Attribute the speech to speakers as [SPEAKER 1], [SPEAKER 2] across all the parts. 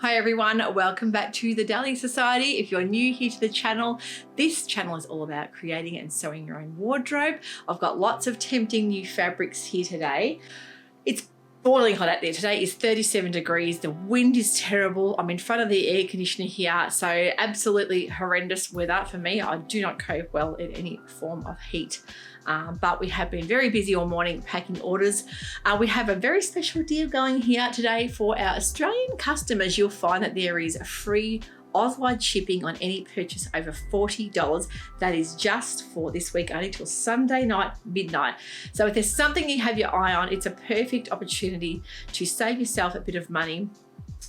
[SPEAKER 1] Hi everyone, welcome back to the Dahlia Society. If you're new here to the channel, this channel is all about creating and sewing your own wardrobe. I've got lots of tempting new fabrics here today. It's boiling hot out there. Today is 37 degrees. The wind is terrible. I'm in front of the air conditioner here, so absolutely horrendous weather for me. I do not cope well in any form of heat. But we have been very busy all morning packing orders. We have a very special deal going here today for our Australian customers. You'll find that there is a free AUSWIDE shipping on any purchase over $40. That is just for this week only till Sunday night, midnight. So if there's something you have your eye on, it's a perfect opportunity to save yourself a bit of money.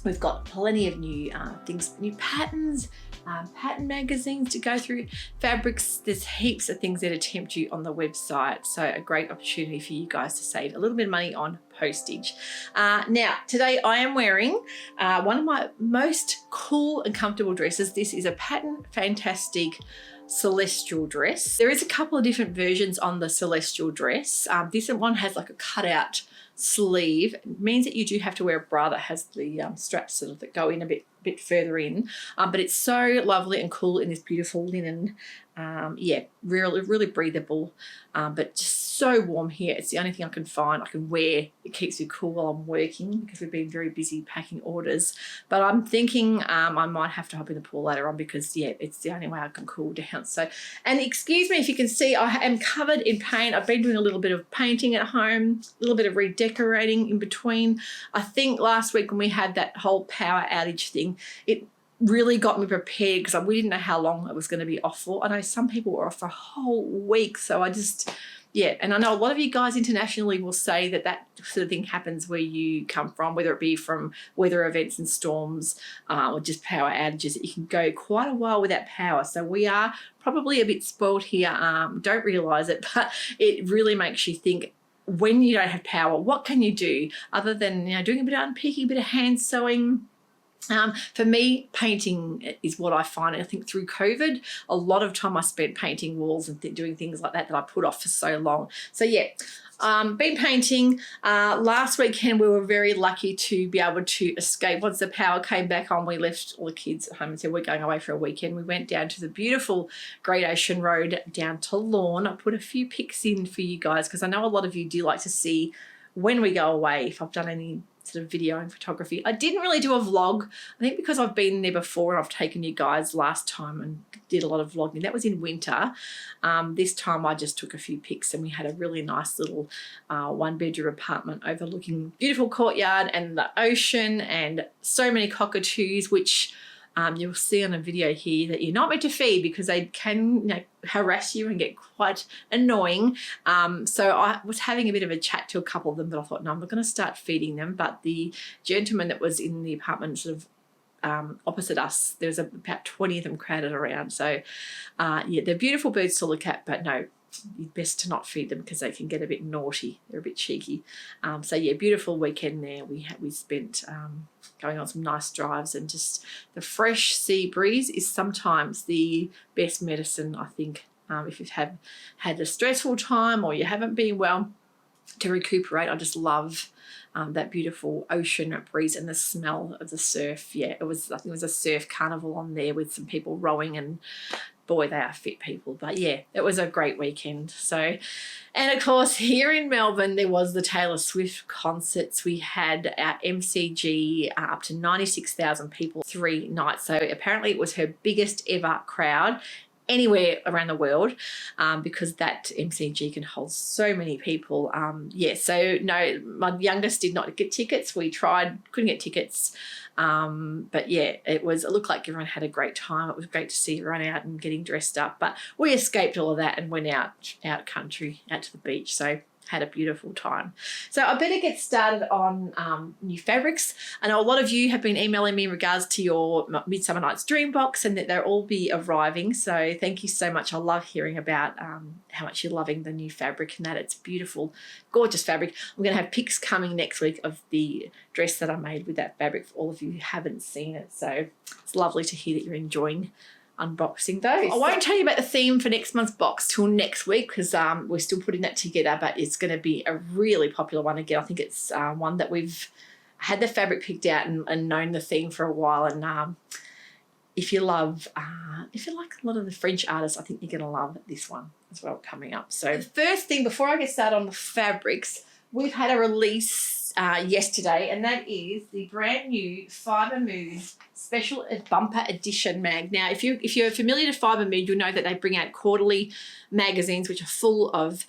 [SPEAKER 1] We've got plenty of new things, new patterns, pattern magazines to go through, fabrics. There's heaps of things that tempt you on the website. So a great opportunity for you guys to save a little bit of money on postage. Now, today I am wearing one of my most cool and comfortable dresses. This is a Pattern Fantastic celestial dress. There is a couple of different versions on the celestial dress. This one has like a cutout sleeve. It means that you do have to wear a bra that has the straps sort of that go in a bit further in, but it's so lovely and cool in this beautiful linen. Yeah, really breathable, but just so warm here. It's the only thing I can find I can wear. It keeps me cool while I'm working because we've been very busy packing orders. But I'm thinking I might have to hop in the pool later on because yeah, it's the only way I can cool down. So, and excuse me if you can see I am covered in paint. I've been doing a little bit of painting at home, a little bit of redecorating in between. I think last week when we had that whole power outage thing, it really got me prepared because we didn't know how long it was going to be off for. I know some people were off for a whole week, so I just, yeah, and I know a lot of you guys internationally will say that that sort of thing happens where you come from, whether it be from weather events and storms or just power outages, that you can go quite a while without power. So we are probably a bit spoiled here, don't realise it, but it really makes you think, when you don't have power, what can you do other than, you know, doing a bit of unpicking, a bit of hand sewing? For me, painting is what I find. I think through COVID, a lot of time I spent painting walls and doing things like that I put off for so long. So yeah, been painting. Last weekend we were very lucky to be able to escape. Once the power came back on, we left all the kids at home and said we're going away for a weekend. We went down to the beautiful Great Ocean Road down to Lorne. I put a few pics in for you guys because I know a lot of you do like to see when we go away, if I've done any sort of video and photography. I didn't really do a vlog, I think because I've been there before and I've taken you guys last time and did a lot of vlogging. That was in winter. This time I just took a few pics and we had a really nice little one-bedroom apartment overlooking beautiful courtyard and the ocean and so many cockatoos, which you'll see on a video here that you're not meant to feed because they can, you know, harass you and get quite annoying. So I was having a bit of a chat to a couple of them, but I thought, no, I'm not going to start feeding them. But the gentleman that was in the apartment sort of opposite us, there was about 20 of them crowded around. So yeah, they're beautiful birds to look at, but no, best to not feed them because they can get a bit naughty. They're a bit cheeky. So yeah, beautiful weekend there. We spent going on some nice drives, and just the fresh sea breeze is sometimes the best medicine, I think, if you've had a stressful time or you haven't been well, to recuperate. I just love that beautiful ocean breeze and the smell of the surf. Yeah, I think it was a surf carnival on there with some people rowing, and boy, they are fit people. But yeah, it was a great weekend. So, and of course, here in Melbourne, there was the Taylor Swift concerts. We had our MCG up to 96,000 people 3 nights. So apparently it was her biggest ever crowd anywhere around the world, because that MCG can hold so many people. Yeah, so no, my youngest did not get tickets. We tried, couldn't get tickets. But yeah, it looked like everyone had a great time. It was great to see everyone out and getting dressed up, but we escaped all of that and went out country, out to the beach. So had a beautiful time. So I better get started on new fabrics. I know a lot of you have been emailing me in regards to your Midsummer Night's Dream box, and that they'll all be arriving. So thank you so much. I love hearing about how much you're loving the new fabric and that it's beautiful, gorgeous fabric. I'm going to have pics coming next week of the dress that I made with that fabric for all of you who haven't seen it. So it's lovely to hear that you're enjoying unboxing those. I won't tell you about the theme for next month's box till next week because we're still putting that together, but it's going to be a really popular one again. I think it's one that we've had the fabric picked out and known the theme for a while. And if you like a lot of the French artists, I think you're going to love this one as well coming up. So the first thing, before I get started on the fabrics, we've had a release yesterday, and that is the brand new Fibre Mood Special Bumper Edition mag. Now, if you're familiar to Fibre Mood, you'll know that they bring out quarterly magazines which are full of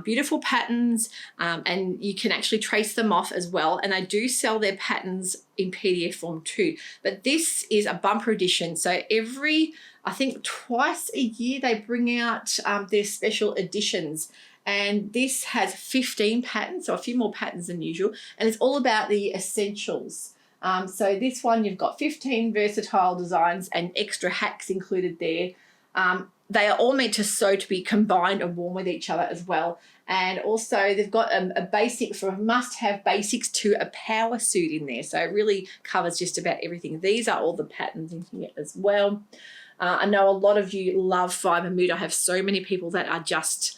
[SPEAKER 1] beautiful patterns, and you can actually trace them off as well. And they do sell their patterns in PDF form too. But this is a bumper edition. So I think twice a year they bring out their special editions. And this has 15 patterns, so a few more patterns than usual. And it's all about the essentials. So this one, you've got 15 versatile designs and extra hacks included there. They are all meant to sew to be combined and worn with each other as well. And also they've got a basic for must-have basics to a power suit in there. So it really covers just about everything. These are all the patterns in here as well. I know a lot of you love Fibre Mood. I have so many people that are just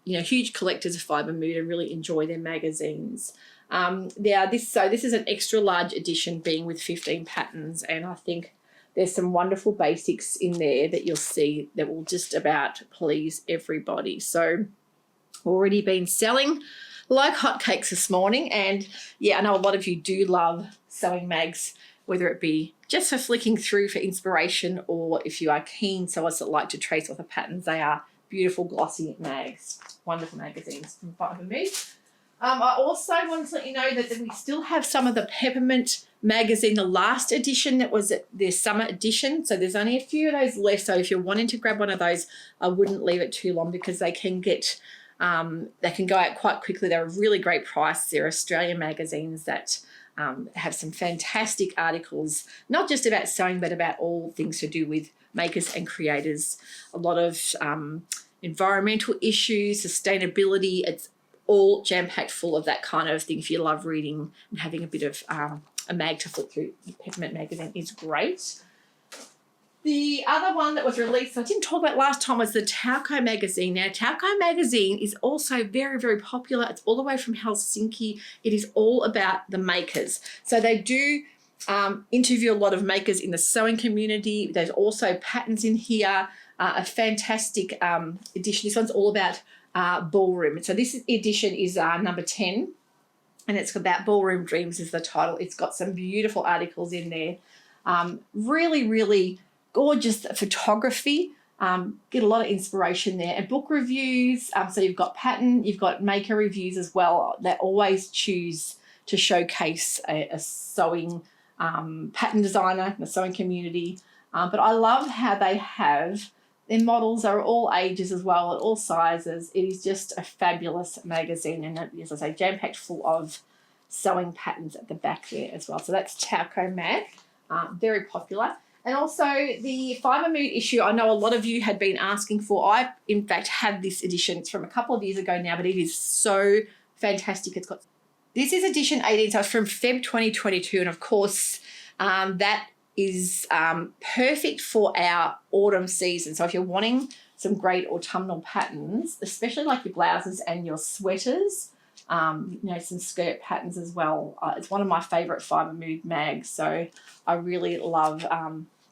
[SPEAKER 1] huge collectors of Fibre Mood and really enjoy their magazines. This is an extra large edition being with 15 patterns, and I think there's some wonderful basics in there that you'll see that will just about please everybody. So already been selling like hotcakes this morning, and yeah, I know a lot of you do love sewing mags, whether it be just for flicking through for inspiration or if you are keen sewers that like to trace off the patterns. They are beautiful glossy mags, wonderful magazines from Fibre Mood. I also want to let you know that we still have some of the Peppermint magazine, the last edition that was their summer edition. So there's only a few of those left. So if you're wanting to grab one of those, I wouldn't leave it too long because they can go out quite quickly. They're a really great price. They're Australian magazines that have some fantastic articles, not just about sewing, but about all things to do with makers and creators. A lot of environmental issues, sustainability. It's all jam-packed full of that kind of thing. If you love reading and having a bit of a mag to flip through, the Peppermint magazine is great. The other one that was released, I didn't talk about last time, was the Tauko magazine. Now, Tauko magazine is also very, very popular. It's all the way from Helsinki. It is all about the makers. So they do interview a lot of makers in the sewing community. There's also patterns in here, a fantastic edition. This one's all about ballroom. So this edition is number 10, and it's about Ballroom Dreams is the title. It's got some beautiful articles in there. Really, really gorgeous photography. Get a lot of inspiration there. And book reviews. So you've got pattern, you've got maker reviews as well. They always choose to showcase a sewing pattern designer in the sewing community. But I love how they have their models are all ages as well, at all sizes. It is just a fabulous magazine, and as I say, jam-packed full of sewing patterns at the back there as well. So that's Tauko mag, very popular. And also the Fibre Mood issue, I know a lot of you had been asking for. I, in fact, have this edition. It's from a couple of years ago now, but it is so fantastic. This is edition 18, so it's from Feb 2022, and of course that is perfect for our autumn season. So if you're wanting some great autumnal patterns, especially like your blouses and your sweaters, some skirt patterns as well. It's one of my favourite Fibre Mood mags, so I really love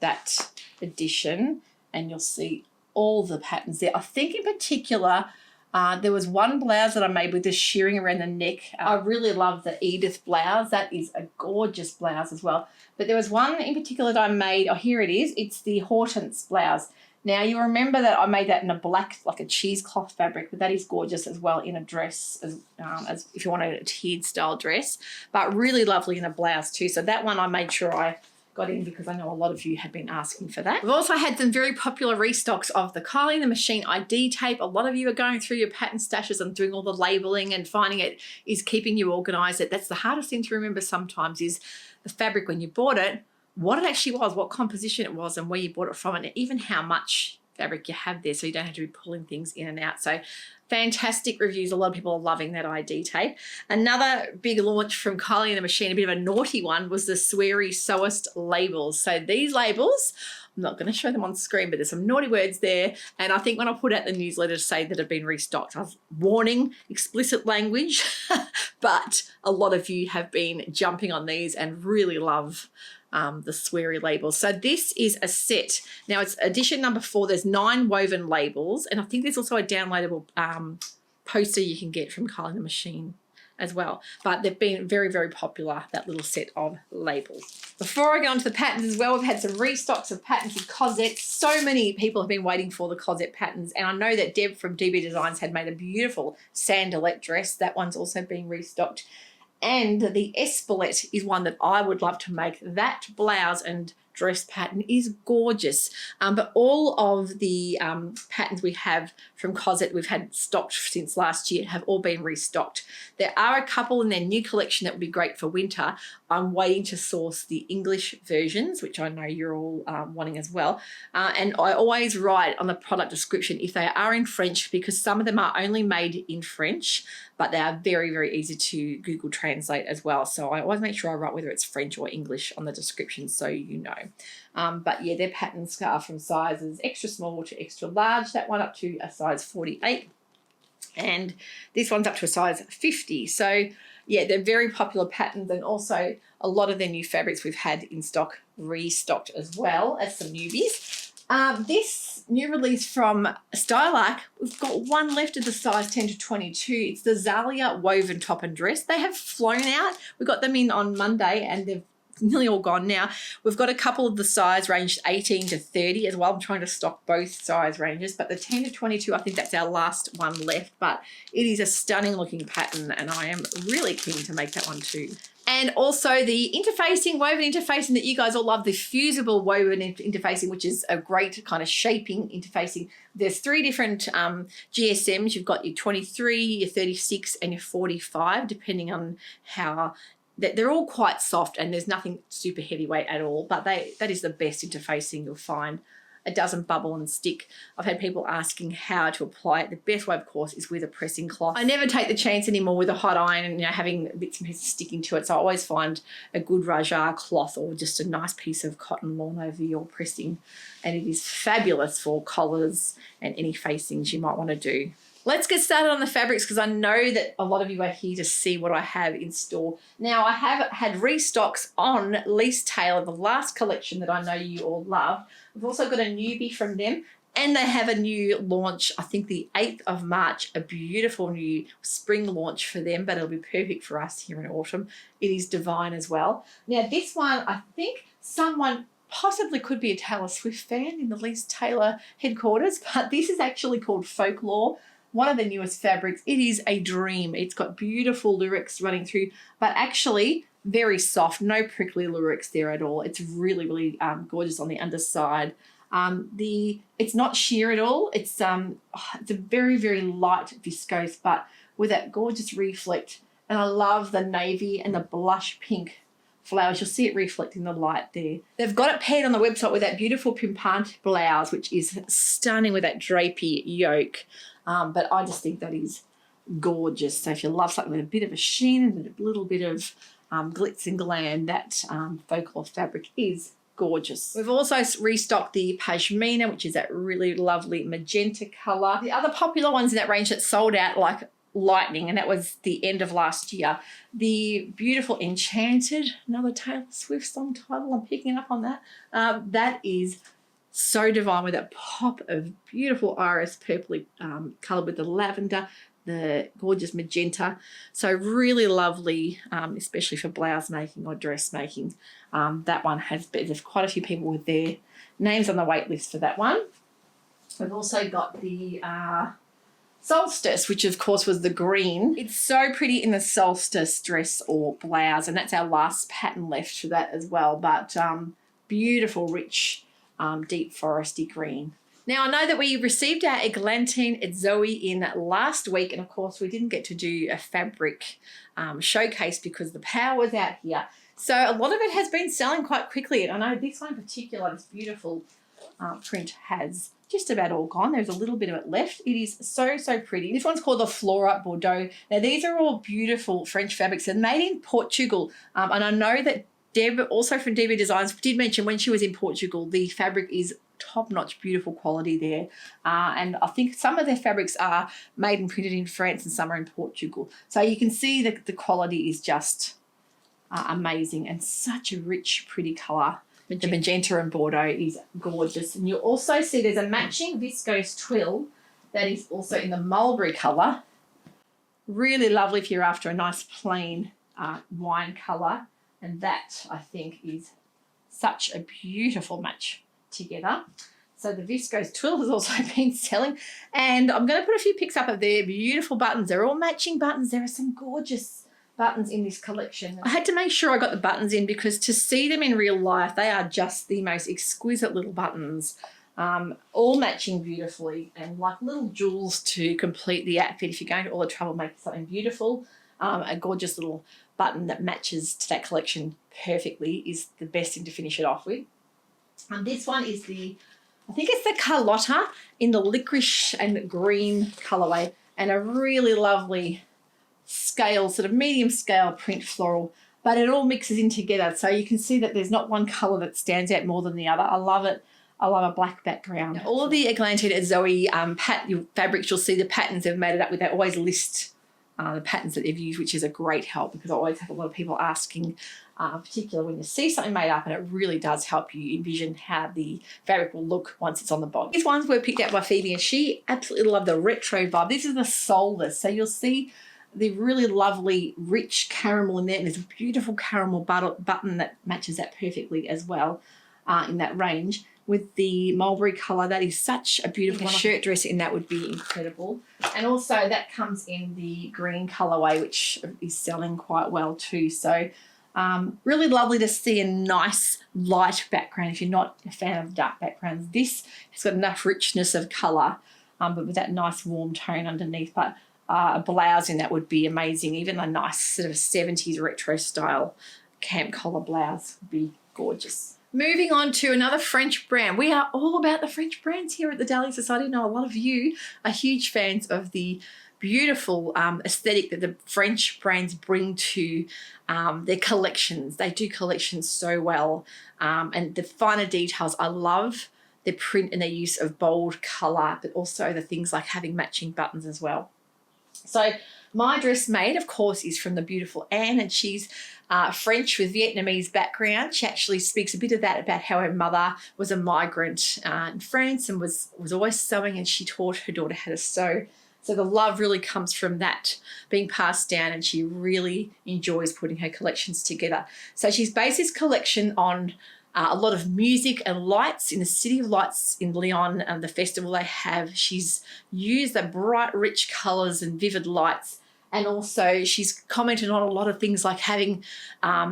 [SPEAKER 1] that edition, and you'll see all the patterns there. I think in particular, there was one blouse that I made with the shearing around the neck. I really love the Edith blouse. That is a gorgeous blouse as well. But there was one in particular that I made. Oh, here it is. It's the Hortense blouse. Now, you remember that I made that in a black, like a cheesecloth fabric, but that is gorgeous as well in a dress, as if you want a tiered style dress, but really lovely in a blouse too. So that one I made sure I got in because I know a lot of you had been asking for that. We've also had some very popular restocks of the Kylie and the Machine ID tape. A lot of you are going through your pattern stashes and doing all the labeling and finding it is keeping you organized. That's the hardest thing to remember sometimes is the fabric when you bought it, what it actually was, what composition it was, and where you bought it from, and even how much fabric you have there, so you don't have to be pulling things in and out. So fantastic reviews. A lot of people are loving that ID tape. Another big launch from Kylie and the Machine, a bit of a naughty one, was the Sweary Sewist labels. So these labels, I'm not going to show them on screen, but there's some naughty words there. And I think when I put out the newsletter to say that have been restocked, I was warning explicit language, but a lot of you have been jumping on these and really love the sweary labels. So this is a set. Now it's edition number 4. There's 9 woven labels, and I think there's also a downloadable poster you can get from Carl in the Machine as well. But they've been very, very popular, that little set of labels. Before I go on to the patterns as well, we've had some restocks of patterns and cosettes. So many people have been waiting for the cosette patterns, and I know that Deb from DB Designs had made a beautiful sandalette dress. That one's also being restocked. And the Espelette is one that I would love to make. That blouse and dress pattern is gorgeous. But all of the patterns we have from Cosette we've had stocked since last year have all been restocked. There are a couple in their new collection that would be great for winter. I'm waiting to source the English versions, which I know you're all wanting as well. And I always write on the product description if they are in French, because some of them are only made in French, but they are very, very easy to Google Translate as well. So I always make sure I write whether it's French or English on the description so you know. But yeah, their patterns are from sizes extra small to extra large. That one up to a size 48. And this one's up to a size 50. So yeah, they're very popular patterns, and also a lot of their new fabrics we've had in stock restocked as well as some newbies. This new release from Stylark, we've got one left of the size 10 to 22. It's the Dahlia woven top and dress. They have flown out. We got them in on Monday and they've nearly all gone now. We've got a couple of the size range 18 to 30 as well. I'm trying to stock both size ranges, but the 10 to 22, I think that's our last one left, but it is a stunning looking pattern and I am really keen to make that one too. And also the interfacing, woven interfacing that you guys all love, the fusible woven interfacing, which is a great kind of shaping interfacing. There's 3 different GSMs. You've got your 23, your 36 and your 45, depending on how. They're all quite soft and there's nothing super heavyweight at all, but that is the best interfacing you'll find. It doesn't bubble and stick. I've had people asking how to apply it. The best way, of course, is with a pressing cloth. I never take the chance anymore with a hot iron and having bits and pieces sticking to it, so I always find a good rajah cloth or just a nice piece of cotton lawn over your pressing, and it is fabulous for collars and any facings you might want to do. Let's get started on the fabrics, because I know that a lot of you are here to see what I have in store. Now, I have had restocks on Leasetale, the last collection that I know you all love. We've also got a newbie from them, and they have a new launch, I think the 8th of March, a beautiful new spring launch for them, but it'll be perfect for us here in autumn. It is divine as well. Now, this one, I think someone possibly could be a Taylor Swift fan in the Leasetale headquarters, but this is actually called Folklore. One of the newest fabrics. It is a dream. It's got beautiful lyrics running through, but actually very soft, no prickly lyrics there at all. It's really, really gorgeous on the underside. It's not sheer at all. It's a very, very light viscose, but with that gorgeous reflect. And I love the navy and the blush pink flowers. You'll see it reflecting the light there. They've got it paired on the website with that beautiful pimpante blouse, which is stunning with that drapey yoke. But I just think that is gorgeous. So if you love something with a bit of a sheen and a little bit of glitz and glam, that Folklore fabric is gorgeous. We've also restocked the Pashmina, which is that really lovely magenta colour. The other popular ones in that range that sold out like lightning, and that was the end of last year, the beautiful Enchanted, another Taylor Swift song title, I'm picking up on that. That is so divine with that pop of beautiful iris purpley colour with the lavender, the gorgeous magenta. So really lovely, especially for blouse making or dress making. That one there's quite a few people with their names on the wait list for that one. We've also got the Solstice, which of course was the green. It's so pretty in the Solstice dress or blouse, and that's our last pattern left for that as well. But beautiful, rich, deep foresty green. Now, I know that we received our Eglantine at Zoe in last week, and of course we didn't get to do a fabric showcase because the power was out here. So a lot of it has been selling quite quickly, and I know this one in particular, this beautiful print, has just about all gone. There's a little bit of it left. It is so, so pretty. This one's called the Flora Bordeaux. Now, these are all beautiful French fabrics and made in Portugal, and I know that Deb, also from DB Designs, did mention when she was in Portugal, the fabric is top-notch, beautiful quality there. And I think some of their fabrics are made and printed in France and some are in Portugal. So you can see that the quality is just amazing and such a rich, pretty colour. The magenta and Bordeaux is gorgeous. And you'll also see there's a matching viscose twill that is also in the mulberry colour. Really lovely if you're after a nice plain wine colour. And that, I think, is such a beautiful match together. So the viscose twill has also been selling. And I'm going to put a few pics up of their beautiful buttons. They're all matching buttons. There are some gorgeous buttons in this collection. I had to make sure I got the buttons in because to see them in real life, they are just the most exquisite little buttons, all matching beautifully and like little jewels to complete the outfit. If you're going to all the trouble making something beautiful, a gorgeous little button that matches to that collection perfectly is the best thing to finish it off with. This one is I think it's the Carlotta in the licorice and green colourway, and a really lovely scale, sort of medium scale print floral, but it all mixes in together. So you can see that there's not one colour that stands out more than the other. I love it. I love a black background. All of the Eglantine Zoe fabrics, you'll see the patterns they've made it up with. They always list the patterns that they've used, which is a great help because I always have a lot of people asking, particularly when you see something made up, and it really does help you envision how the fabric will look once it's on the body. These ones were picked out by Phoebe and she absolutely loved the retro vibe. This is the soulless. So you'll see the really lovely rich caramel in there, and there's a beautiful caramel button that matches that perfectly as well in that range. With the mulberry colour, that is such a beautiful shirt dress in that would be incredible. And also that comes in the green colourway, which is selling quite well too. So really lovely to see a nice light background if you're not a fan of dark backgrounds. This has got enough richness of colour, but with that nice warm tone underneath. But a blouse in that would be amazing. Even a nice sort of 70s retro style camp collar blouse would be gorgeous. Moving on to another French brand. We are all about the French brands here at the Dahlia Society. I know a lot of you are huge fans of the beautiful aesthetic that the French brands bring to their collections. They do collections so well. And the finer details, I love their print and their use of bold colour, but also the things like having matching buttons as well. So my dress made, of course, is from the beautiful Anne, and she's French with Vietnamese background. She actually speaks a bit of that about how her mother was a migrant in France and was always sewing, and she taught her daughter how to sew. So the love really comes from that being passed down, and she really enjoys putting her collections together. So she's based this collection on a lot of music and lights in the City of Lights in Lyon, and the festival they have. She's used the bright, rich colours and vivid lights, and also she's commented on a lot of things like having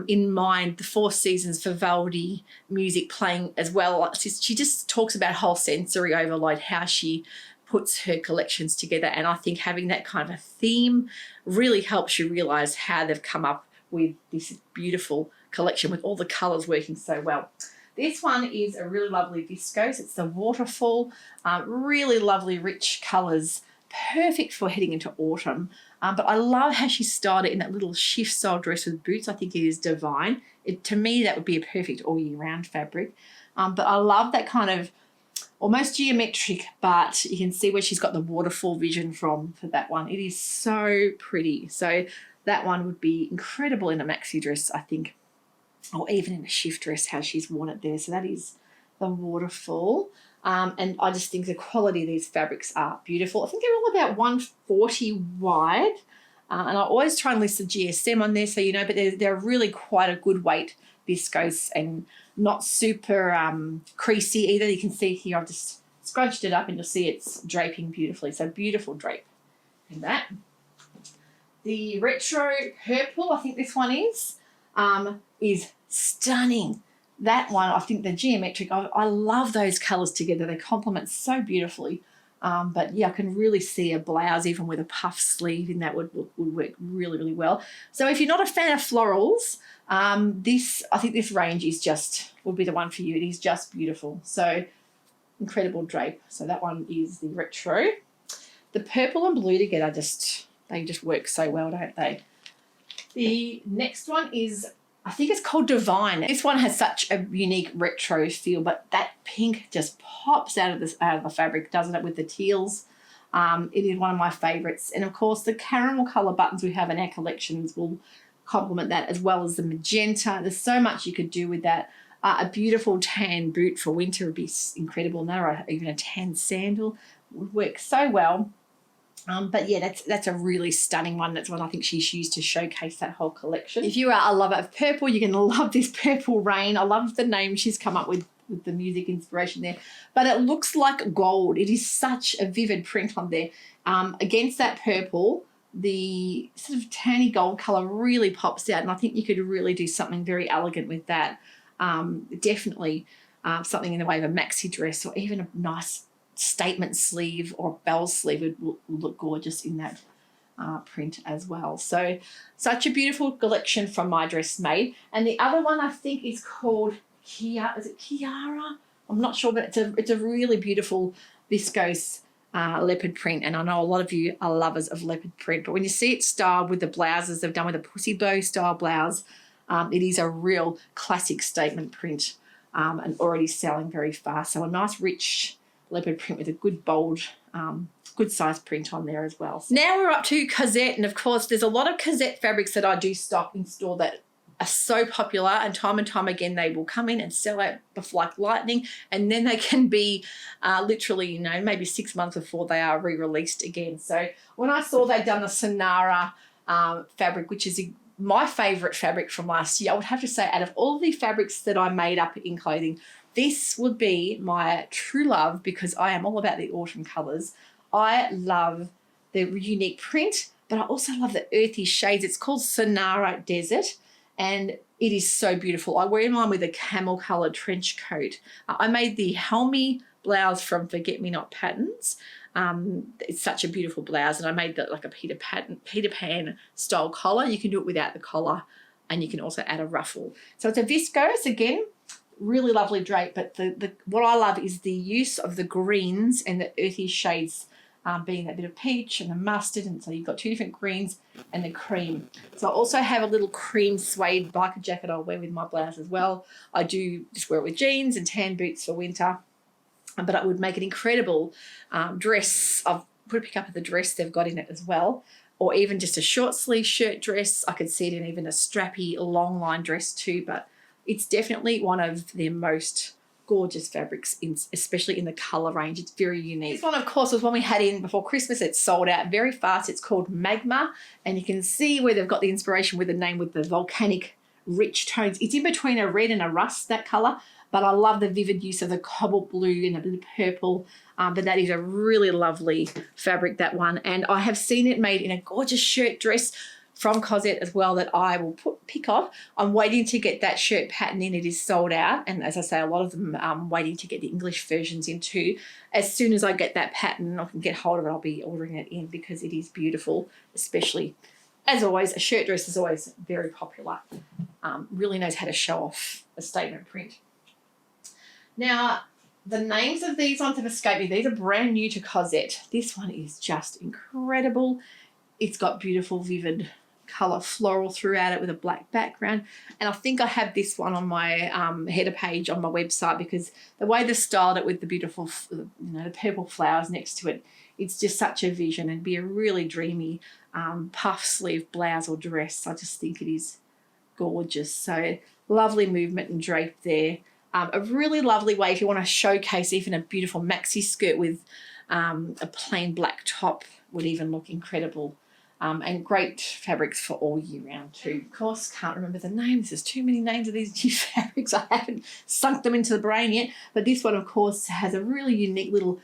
[SPEAKER 1] in mind the Four Seasons for Vivaldi music playing as well. She just talks about whole sensory overload, how she puts her collections together, and I think having that kind of a theme really helps you realise how they've come up with this beautiful collection with all the colours working so well. This one is a really lovely viscose. It's the Waterfall, really lovely rich colours, perfect for heading into autumn. But I love how she styled it in that little shift style dress with boots. I think it is divine. To me, that would be a perfect all year round fabric. But I love that kind of almost geometric, but you can see where she's got the waterfall vision from for that one. It is so pretty. So that one would be incredible in a maxi dress, I think, or even in a shift dress, how she's worn it there. So that is the Waterfall. And I just think the quality of these fabrics are beautiful. I think they're all about 140 wide. And I always try and list the GSM on there so you know, but they're really quite a good weight viscose and not super creasy either. You can see here I've just scrunched it up and you'll see it's draping beautifully. So beautiful drape in that. The retro purple, I think this one is stunning. That one, I think the geometric, I love those colours together. They complement so beautifully. But yeah, I can really see a blouse even with a puff sleeve in that would work really, really well. So if you're not a fan of florals, I think this range would be the one for you. It is just beautiful. So incredible drape. So that one is the retro. The purple and blue together they just work so well, don't they? The next one is I think it's called Divine. This one has such a unique retro feel, but that pink just pops out of the fabric, doesn't it, with the teals. It is one of my favourites. And of course, the caramel colour buttons we have in our collections will complement that, as well as the magenta. There's so much you could do with that. A beautiful tan boot for winter would be incredible. Or even a tan sandal would work so well. But yeah, that's a really stunning one. That's one I think she's used to showcase that whole collection. If you are a lover of purple, you're going to love this Purple Rain. I love the name she's come up with the music inspiration there. But it looks like gold. It is such a vivid print on there. Against that purple, the sort of tanny gold colour really pops out, and I think you could really do something very elegant with that. Definitely something in the way of a maxi dress, or even a nice statement sleeve or bell sleeve would look gorgeous in that print as well. So such a beautiful collection from My Dress Made. And the other one I think is called is it Kiara? I'm not sure, but it's a really beautiful viscose leopard print, and I know a lot of you are lovers of leopard print, but when you see it styled with the blouses they've done with a pussy bow style blouse, it is a real classic statement print, and already selling very fast. So a nice rich leopard print with a good bold, good size print on there as well. Now we're up to Kette, and of course there's a lot of Kette fabrics that I do stock in store that are so popular, and time again they will come in and sell out like lightning, and then they can be literally, you know, maybe 6 months before they are re-released again. So when I saw they'd done the Sonara fabric, which is my favourite fabric from last year, I would have to say out of all the fabrics that I made up in clothing, this would be my true love, because I am all about the autumn colours. I love the unique print, but I also love the earthy shades. It's called Sonara Desert, and it is so beautiful. I wear mine with a camel coloured trench coat. I made the Helmy blouse from Forget Me Not Patterns. It's such a beautiful blouse, and I made that like a Peter Pan style collar. You can do it without the collar, and you can also add a ruffle. So it's a viscose again. Really lovely drape, but what I love is the use of the greens and the earthy shades, being that bit of peach and the mustard, and so you've got two different greens and the cream. So I also have a little cream suede biker jacket I'll wear with my blouse as well. I do just wear it with jeans and tan boots for winter, but it would make an incredible dress. I've put a pick up of the dress they've got in it as well, or even just a short sleeve shirt dress. I could see it in even a strappy long line dress too, but it's definitely one of their most gorgeous fabrics, especially in the colour range. It's very unique. This one, of course, was one we had in before Christmas. It's sold out very fast. It's called Magma, and you can see where they've got the inspiration with the name, with the volcanic rich tones. It's in between a red and a rust, that colour, but I love the vivid use of the cobalt blue and a bit of purple. But that is a really lovely fabric, that one. And I have seen it made in a gorgeous shirt dress from Kette as well that I will pick up. I'm waiting to get that shirt pattern in. It is sold out, and as I say, a lot of them I'm waiting to get the English versions in too. As soon as I get that pattern, I can get hold of it, I'll be ordering it in, because it is beautiful. Especially, as always, a shirt dress is always very popular. Really knows how to show off a statement print. Now, the names of these ones have escaped me. These are brand new to Kette. This one is just incredible. It's got beautiful vivid colour floral throughout it with a black background, and I think I have this one on my header page on my website, because the way they styled it with the beautiful, you know, the purple flowers next to it, it's just such a vision, and be a really dreamy puff sleeve blouse or dress. I just think it is gorgeous. So lovely movement and drape there. A really lovely way if you want to showcase even a beautiful maxi skirt with a plain black top would even look incredible. And great fabrics for all year round too. Of course, can't remember the names. There's too many names of these new fabrics. I haven't sunk them into the brain yet. But this one, of course, has a really unique little,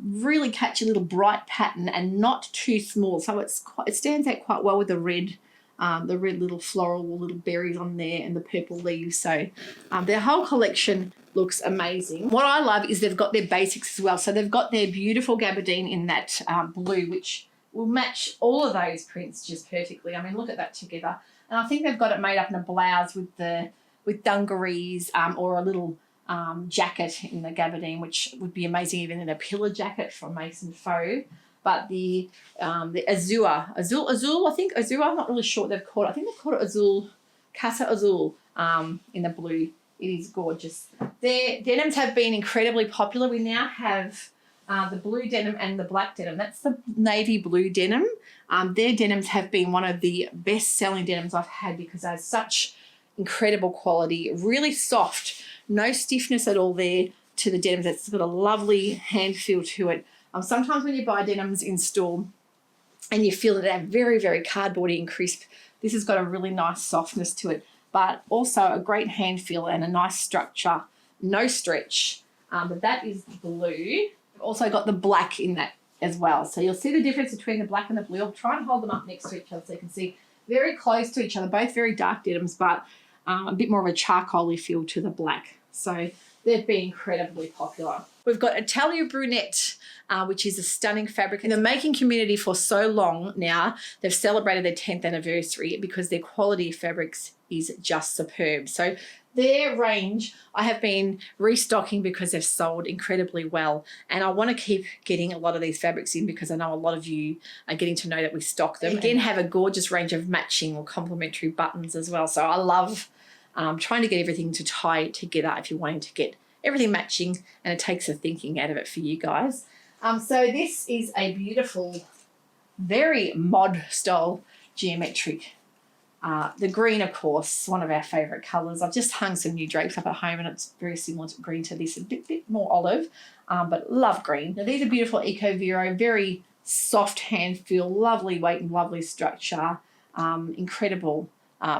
[SPEAKER 1] really catchy little bright pattern, and not too small. So it stands out quite well with the red little floral little berries on there and the purple leaves. So their whole collection looks amazing. What I love is they've got their basics as well. So they've got their beautiful gabardine in that blue, which will match all of those prints just perfectly. I mean, look at that together. And I think they've got it made up in a blouse with dungarees or a little jacket in the gabardine, which would be amazing even in a pillar jacket from Mason Faux. But the Azul, I think Azul, I'm not really sure what they've called it. I think they've called it Azul Casa Azul in the blue. It is gorgeous. Their denims have been incredibly popular. We now have the blue denim and the black denim. That's the navy blue denim. Their denims have been one of the best-selling denims I've had because they have such incredible quality, really soft, no stiffness at all there to the denims. It's got a lovely hand feel to it. Sometimes when you buy denims in store and you feel that they're very, very cardboardy and crisp, this has got a really nice softness to it, but also a great hand feel and a nice structure, no stretch. But that is blue. We've also got the black in that as well. So you'll see the difference between the black and the blue. I'll try and hold them up next to each other so you can see very close to each other, both very dark denims, but a bit more of a charcoaly feel to the black. So they've been incredibly popular. We've got Italia Brunette, which is a stunning fabric. In the making community for so long now, they've celebrated their 10th anniversary because their quality of fabrics is just superb. So their range I have been restocking because they've sold incredibly well, and I want to keep getting a lot of these fabrics in because I know a lot of you are getting to know that we stock them. Again, have a gorgeous range of matching or complementary buttons as well. So I love trying to get everything to tie together if you're wanting to get everything matching, and it takes the thinking out of it for you guys. So this is a beautiful, very mod style geometric. The green, of course, one of our favourite colours. I've just hung some new drapes up at home and it's very similar to green to this, a bit more olive, but love green. Now these are beautiful Eco Vero, very soft hand feel, lovely weight and lovely structure, incredible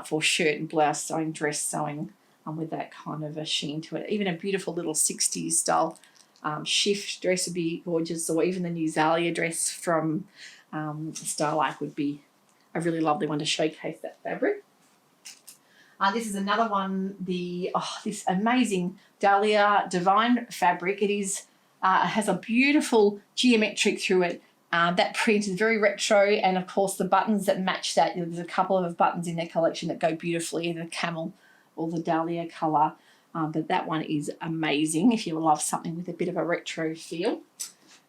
[SPEAKER 1] for shirt and blouse sewing, dress sewing with that kind of a sheen to it. Even a beautiful little 60s style shift dress would be gorgeous, or even the new Dahlia dress from Starlight would be a really lovely one to showcase that fabric. This is another one, this amazing Dahlia Divine fabric. It is has a beautiful geometric through it. That print is very retro, and of course the buttons that match that. There's a couple of buttons in their collection that go beautifully in the camel or the Dahlia colour. But that one is amazing if you love something with a bit of a retro feel.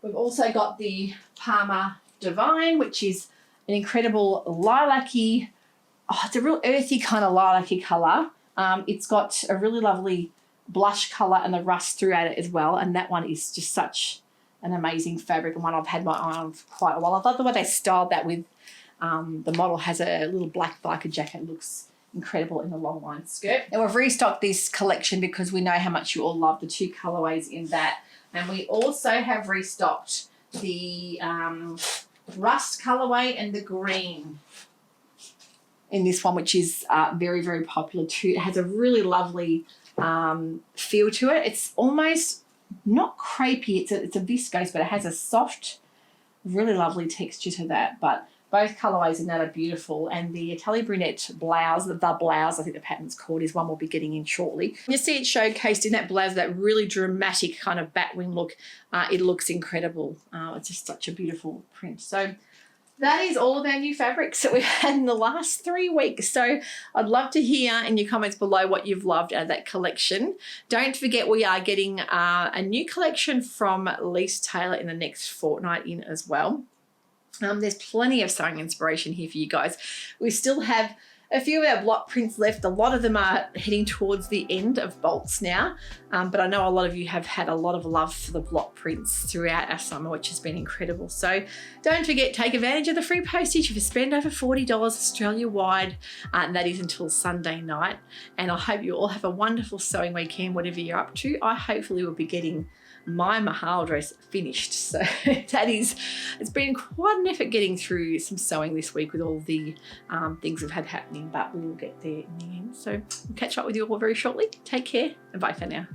[SPEAKER 1] We've also got the Parma Divine, which is an incredible lilac-y, it's a real earthy kind of lilac-y colour. It's got a really lovely blush colour and the rust throughout it as well, and that one is just such an amazing fabric and one I've had my eye on for quite a while. I love the way they styled that with the model has a little black biker jacket. It looks incredible in the long line skirt. And we've restocked this collection because we know how much you all love the two colourways in that. And we also have restocked the rust colourway and the green in this one, which is very, very popular too. It has a really lovely feel to it. It's almost not crepey, it's a viscose, but it has a soft, really lovely texture to that. But both colourways in that are beautiful, and the Italia Brunette blouse, the blouse, I think the pattern's called, is one we'll be getting in shortly. You see it showcased in that blouse, that really dramatic kind of batwing look. It looks incredible. It's just such a beautiful print. So that is all of our new fabrics that we've had in the last 3 weeks. So I'd love to hear in your comments below what you've loved out of that collection. Don't forget we are getting a new collection from Leasetale in the next fortnight in as well. There's plenty of sewing inspiration here for you guys. We still have a few of our block prints left. A lot of them are heading towards the end of bolts now, but I know a lot of you have had a lot of love for the block prints throughout our summer, which has been incredible. So don't forget, take advantage of the free postage if you spend over $40 Australia-wide, and that is until Sunday night. And I hope you all have a wonderful sewing weekend, whatever you're up to. I hopefully will be getting my Mahal dress finished. So it's been quite an effort getting through some sewing this week with all the things we've had happening, but we will get there in the end. So we'll catch up with you all very shortly. Take care and bye for now.